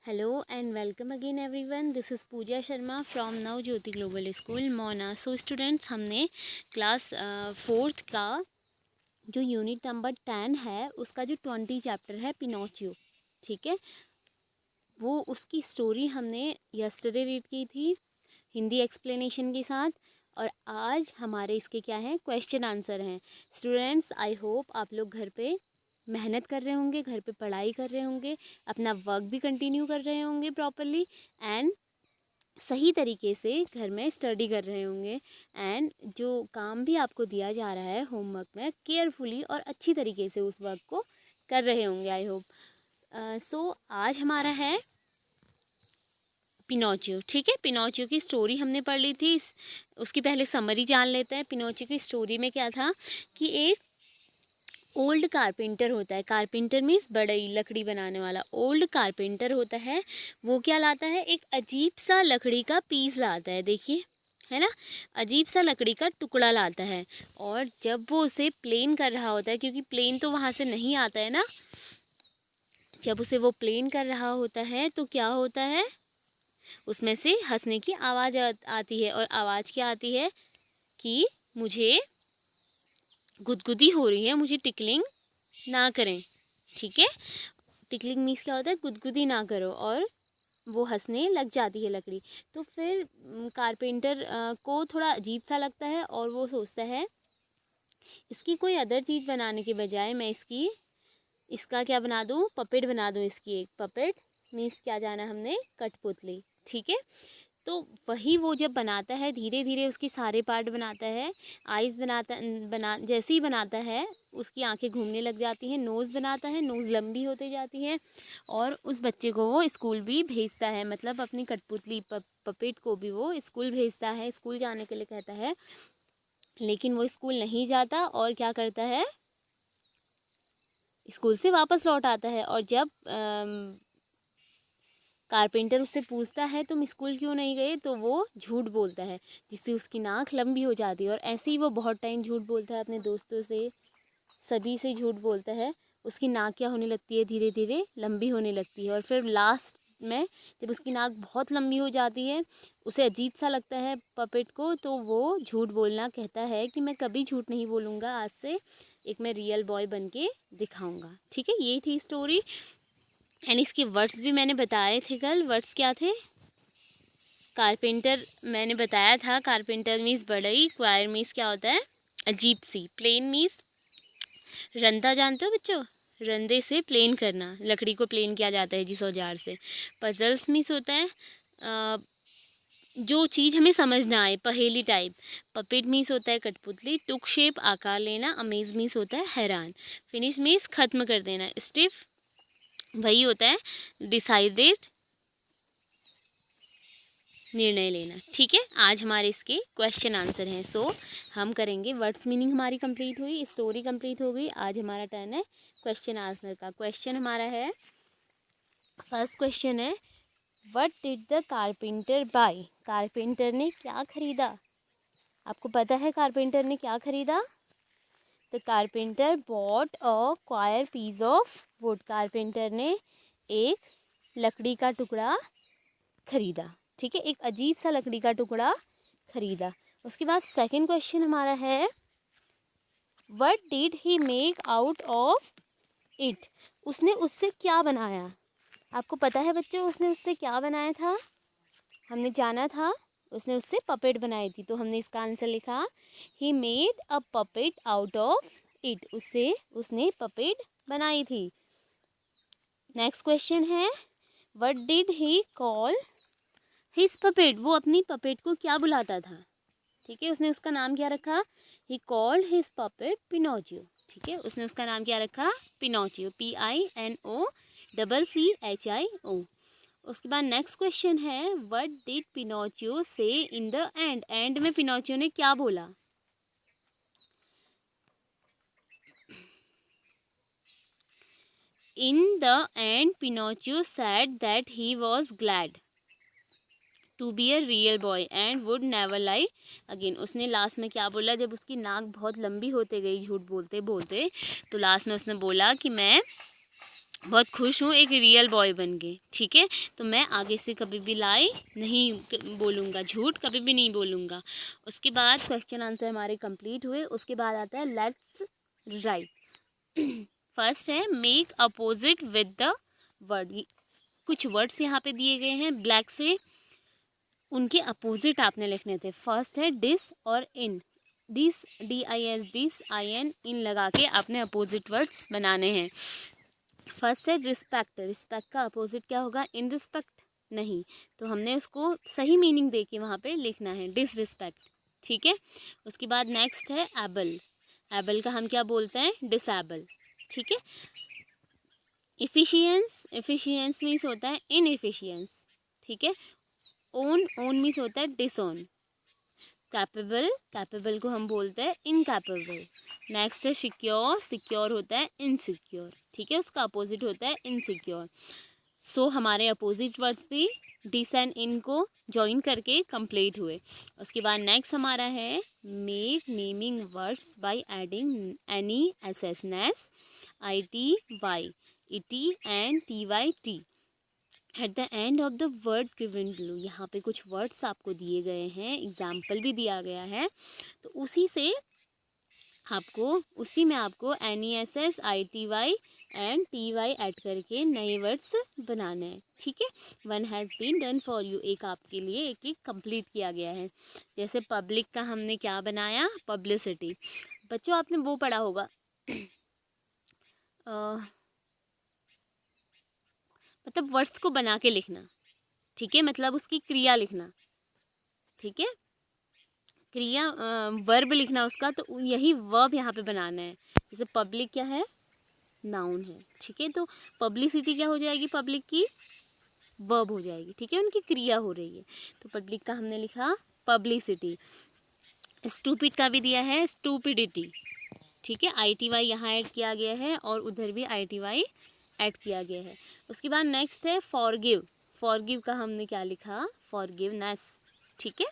Hello and welcome again everyone. This is Pooja Sharma from Navjyoti Global School, Mona. So students, हमने class 4th का जो unit number 10 है उसका जो 20 chapter है पिनोचियो, ठीक है, वो उसकी स्टोरी हमने यस्टरडे रीड की थी हिंदी एक्सप्लेनेशन के साथ। और आज हमारे इसके क्या हैं, क्वेश्चन आंसर हैं। स्टूडेंट्स, आई होप आप लोग घर पे मेहनत कर रहे होंगे, घर पे पढ़ाई कर रहे होंगे, अपना वर्क भी कंटिन्यू कर रहे होंगे प्रॉपरली एंड सही तरीके से घर में स्टडी कर रहे होंगे। एंड जो काम भी आपको दिया जा रहा है होमवर्क में, केयरफुली और अच्छी तरीके से उस वर्क को कर रहे होंगे, आई होप। सो आज हमारा है पिनोचियो, ठीक है। पिनोचियो की स्टोरी हमने पढ़ ली थी, उसकी पहले समरी जान लेते हैं। पिनोचियो की स्टोरी में क्या था कि एक ओल्ड कारपेंटर होता है। कारपेंटर मीन्स बड़ई, लकड़ी बनाने वाला। ओल्ड कारपेंटर होता है, वो क्या लाता है, एक अजीब सा लकड़ी का पीस लाता है, देखिए, है ना, अजीब सा लकड़ी का टुकड़ा लाता है। और जब वो उसे प्लेन कर रहा होता है, क्योंकि प्लेन तो वहाँ से नहीं आता है ना, जब उसे वो प्लेन कर रहा होता है तो क्या होता है, उसमें से हंसने की आवाज़ आती है। और आवाज़ क्या आती है कि मुझे गुदगुदी हो रही है, मुझे टिकलिंग ना करें, ठीक है। टिकलिंग मीन्स क्या होता है, गुदगुदी ना करो। और वो हंसने लग जाती है लकड़ी। तो फिर कारपेंटर को थोड़ा अजीब सा लगता है और वो सोचता है इसकी कोई अदर चीज़ बनाने के बजाय मैं इसका क्या बना दूँ, पपेट बना दूँ। इसकी एक पपेट मीन्स क्या जाना हमने, कठपुतली, ठीक है। तो वही वो जब बनाता है, धीरे धीरे उसके सारे पार्ट बनाता है। आइज़ जैसे ही बनाता है उसकी आंखें घूमने लग जाती हैं। नोज़ बनाता है, नोज़ लंबी होती जाती है। और उस बच्चे को वो स्कूल भी भेजता है, मतलब अपनी कठपुतली पपेट को भी वो स्कूल भेजता है, स्कूल जाने के लिए कहता है। लेकिन वो स्कूल नहीं जाता और क्या करता है, स्कूल से वापस लौट आता है। और जब कारपेंटर उससे पूछता है तुम स्कूल क्यों नहीं गए, तो वो झूठ बोलता है, जिससे उसकी नाक लंबी हो जाती है। और ऐसे ही वो बहुत टाइम झूठ बोलता है, अपने दोस्तों से, सभी से झूठ बोलता है। उसकी नाक क्या होने लगती है, धीरे धीरे लंबी होने लगती है। और फिर लास्ट में जब उसकी नाक बहुत लंबी हो जाती है, उसे अजीब सा लगता है पपेट को, तो वो झूठ बोलना कहता है कि मैं कभी झूठ नहीं बोलूँगा, आज से एक मैं रियल बॉय बन के दिखाऊँगा, ठीक है। ये थी स्टोरी। एंड इसके वर्ड्स भी मैंने बताए थे कल। वर्ड्स क्या थे, कारपेंटर मैंने बताया था, कारपेंटर मीन्स बढ़ई, क्वायर मीन्स क्या होता है, अजीब सी। प्लेन मीन्स रंदा, जानते हो बच्चों, रंदे से प्लेन करना, लकड़ी को प्लेन किया जाता है जिस औजार से। पजल्स मीन्स होता है जो चीज़ हमें समझ ना आए, पहेली टाइप। पपेट मीन्स होता है कठपुतली। टुक शेप, आकार लेना। अमेज मीन्स होता है हैरान। फिनिश मीन्स ख़त्म कर देना। स्टिफ वही होता है डिसाइडेड, निर्णय लेना, ठीक है। आज हमारे इसके क्वेश्चन आंसर हैं। सो हम करेंगे, वर्ड्स मीनिंग हमारी कंप्लीट हुई, स्टोरी कंप्लीट हो गई। आज हमारा टर्न है क्वेश्चन आंसर का। क्वेश्चन हमारा है, फर्स्ट क्वेश्चन है, what did the carpenter buy. Carpenter ने क्या खरीदा। आपको पता है कारपेंटर ने क्या खरीदा। The carpenter bought a square piece of wood. Carpenter ने एक लकड़ी का टुकड़ा खरीदा, ठीक है, एक अजीब सा लकड़ी का टुकड़ा खरीदा। उसके बाद सेकंड क्वेश्चन हमारा है, what did he make out of it. उसने उससे क्या बनाया। आपको पता है बच्चों, उसने उससे क्या बनाया था, हमने जाना था, उसने उससे पपेट बनाई थी। तो हमने इसका आंसर लिखा, he made a puppet out of it. उससे उसने पपेट बनाई थी। नेक्स्ट क्वेश्चन है, what did he call his puppet. वो अपनी पपेट को क्या बुलाता था, ठीक है, उसने उसका नाम क्या रखा, he called his puppet Pinocchio, ठीक है, उसने उसका नाम क्या रखा, पिनोचियो, PINOCCHIO। उसके बाद नेक्स्ट क्वेश्चन है, what did Pinocchio say in the end. End में पिनोचियो ने क्या बोला। In the end Pinocchio said that he was glad to be a real boy and would never lie again. उसने last में क्या बोला, जब उसकी नाक बहुत लंबी होते गई झूठ बोलते बोलते, तो लास्ट में उसने बोला कि मैं बहुत खुश हूँ एक रियल बॉय बन के, ठीक है। तो मैं आगे से कभी भी लाई नहीं बोलूँगा, झूठ कभी भी नहीं बोलूँगा। उसके बाद क्वेश्चन आंसर हमारे कंप्लीट हुए। उसके बाद आता है लेट्स राइट। फर्स्ट है make opposite with the word. कुछ वर्ड्स यहाँ पे दिए गए हैं ब्लैक से, उनके अपोजिट आपने लिखने थे। फर्स्ट है डिस और इन। डिस DIS डिस IN इन लगा के आपने अपोजिट वर्ड्स बनाने हैं। फर्स्ट है रिस्पेक्ट। रिस्पेक्ट का अपोजिट क्या होगा? इन रिस्पेक्ट नहीं, तो हमने उसको सही मीनिंग दे के वहाँ पे लिखना है डिसरिस्पेक्ट, ठीक है। उसके बाद नेक्स्ट है एबल। एबल का हम क्या बोलते हैं? डिसेबल, ठीक है। इफिशियंस। इफिशियंस मीन्स होता है इनएफिशिएंस, ठीक है। ओन। ओन मीन्स होता है डिसओन। कैपेबल। कैपेबल को हम बोलते हैं इनकैपेबल। नेक्स्ट है सिक्योर। सिक्योर होता है इनसिक्योर, ठीक है, उसका अपोजिट होता है इनसिक्योर। सो हमारे अपोजिट वर्ड्स भी डिस एंड इन को ज्वाइन करके कंप्लीट हुए। उसके बाद नेक्स्ट हमारा है make naming words by adding any ness ITY ET and TYT at the end of the word given below. यहाँ पे कुछ वर्ड्स आपको दिए गए हैं, एग्जाम्पल भी दिया गया है, तो उसी में आपको NESS ITY and TY add करके नए वर्ड्स बनाने हैं, ठीक है। One has been done for you, एक आपके लिए एक एक कंप्लीट किया गया है। जैसे पब्लिक का हमने क्या बनाया? पब्लिसिटी। बच्चों आपने वो पढ़ा होगा मतलब वर्ड्स को बना के लिखना, ठीक है, मतलब उसकी क्रिया लिखना, ठीक है, क्रिया वर्ब लिखना उसका, तो यही वर्ब यहाँ पे बनाना है। जैसे पब्लिक क्या है? नाउन है, ठीक है, तो पब्लिसिटी क्या हो जाएगी? पब्लिक की वर्ब हो जाएगी, ठीक है, उनकी क्रिया हो रही है। तो पब्लिक का हमने लिखा पब्लिसिटी। स्टूपिड का भी दिया है स्टूपिडिटी, ठीक है, ITY यहाँ ऐड किया गया है और उधर भी ITY ऐड किया गया है। उसके बाद नेक्स्ट है फॉरगिव। फॉरगिव का हमने क्या लिखा? फॉरगिवनेस, ठीक है।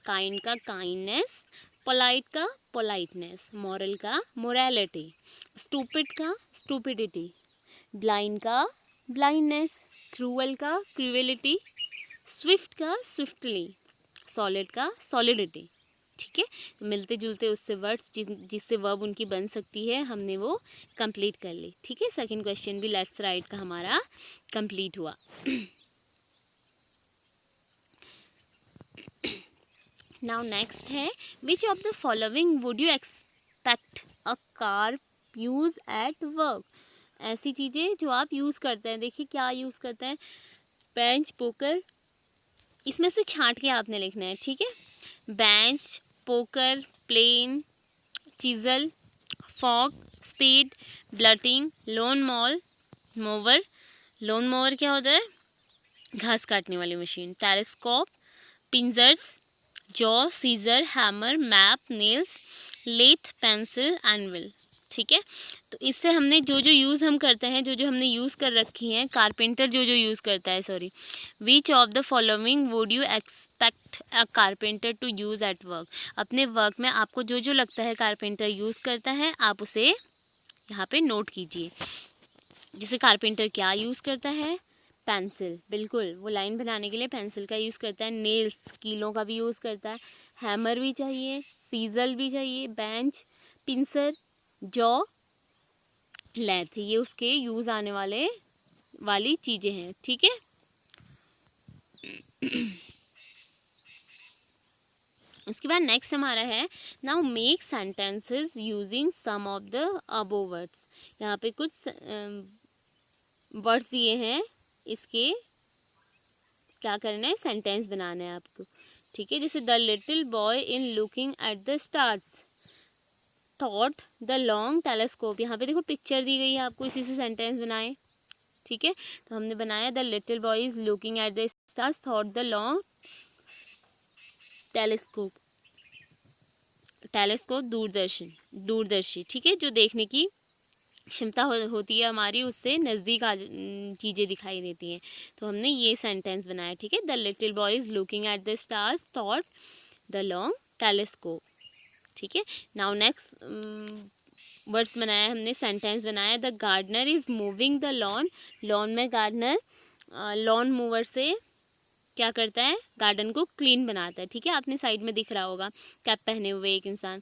काइंड का काइंडनेस, पोलाइट का पोलाइटनेस, मॉरल का मोरालिटी, स्टूपिड का स्टूपिडिटी, ब्लाइंड का ब्लाइंडनेस, क्रूअल का क्रूएलिटी, स्विफ्ट का स्विफ्टली, सॉलिड का सॉलिडिटी, ठीक है। तो मिलते जुलते उससे वर्ड्स जिससे वर्ब उनकी बन सकती है हमने वो कंप्लीट कर ली, ठीक है। सेकंड क्वेश्चन भी लेट्स राइट का हमारा कंप्लीट हुआ। नाउ नेक्स्ट है विच of the following would you expect a car use at work. ऐसी चीज़ें जो आप यूज़ करते हैं, देखिए क्या यूज़ करते हैं? बेंच, पोकर, इसमें से छांट के आपने लिखना है, ठीक है। Bench, poker, plane, chisel, fork, spade, blotting, lawn mower. Lawn mower क्या होता है? घास काटने वाली मशीन। Telescope, pincers, jaw, scissor, hammer, map, nails, lathe, pencil, anvil, ठीक है। तो इससे हमने जो जो यूज़ हम करते हैं, जो जो हमने यूज़ कर रखी हैं, कारपेंटर जो जो यूज़ करता है, sorry, which of the following would you expect a carpenter to use at work. अपने वर्क में आपको जो जो लगता है कारपेंटर यूज़ करता है, आप उसे यहाँ पे नोट कीजिए। जैसे कारपेंटर क्या यूज़ करता है? पेंसिल, बिल्कुल, वो लाइन बनाने के लिए पेंसिल का यूज़ करता है। नेल्स, कीलों का भी यूज़ करता है। हैमर भी चाहिए, सीजल भी चाहिए, बेंच, पिंसर, जॉ, लेथ, ये उसके यूज़ आने वाली चीज़ें हैं, ठीक है। उसके बाद नेक्स्ट हमारा है now make sentences using some of the above words. यहाँ पे कुछ वर्ड्स दिए हैं, इसके क्या करना है? सेंटेंस बनाना है आपको, ठीक है। जैसे the little boy in looking at the stars through the long telescope. यहाँ पे देखो पिक्चर दी गई है आपको, इसी से सेंटेंस बनाए, ठीक है। तो हमने बनाया the little boy is looking at the stars through the long telescope. Telescope दूरदर्शी, ठीक है, जो देखने की क्षमता होती है हमारी, उससे नज़दीक चीज़ें दिखाई देती हैं। तो हमने ये सेंटेंस बनाया, ठीक है। The little boy is looking at the stars through the long telescope, ठीक है। नाउ नेक्स्ट वर्ड्स बनाया हमने, सेंटेंस बनाया। The gardener is moving the lawn, lawn में गार्डनर लॉन मूवर से क्या करता है, गार्डन को क्लीन बनाता है। ठीक है, आपने साइड में दिख रहा होगा कैप पहने हुए एक इंसान।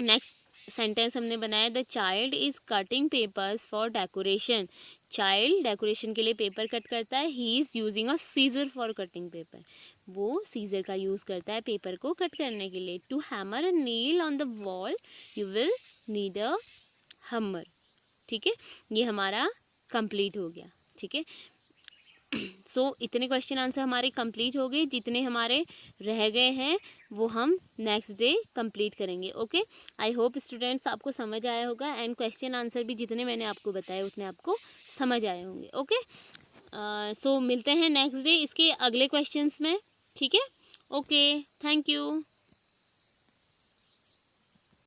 नेक्स्ट सेंटेंस हमने बनाया, the child is cutting papers for decoration, child decoration के लिए पेपर कट करता है। He is using a scissor for cutting paper, वो सीजर का यूज़ करता है पेपर को कट करने के लिए। To hammer a nail on the wall you will need a hammer. ठीक है, ये हमारा कंप्लीट हो गया। ठीक है, सो इतने क्वेश्चन आंसर हमारे कंप्लीट हो गए। जितने हमारे रह गए हैं वो हम नेक्स्ट डे कंप्लीट करेंगे। ओके, आई होप स्टूडेंट्स आपको समझ आया होगा, एंड क्वेश्चन आंसर भी जितने मैंने आपको बताए उतने आपको समझ आए होंगे। ओके, सो मिलते हैं नेक्स्ट डे इसके अगले क्वेश्चंस में। ठीक है, ओके, थैंक यू।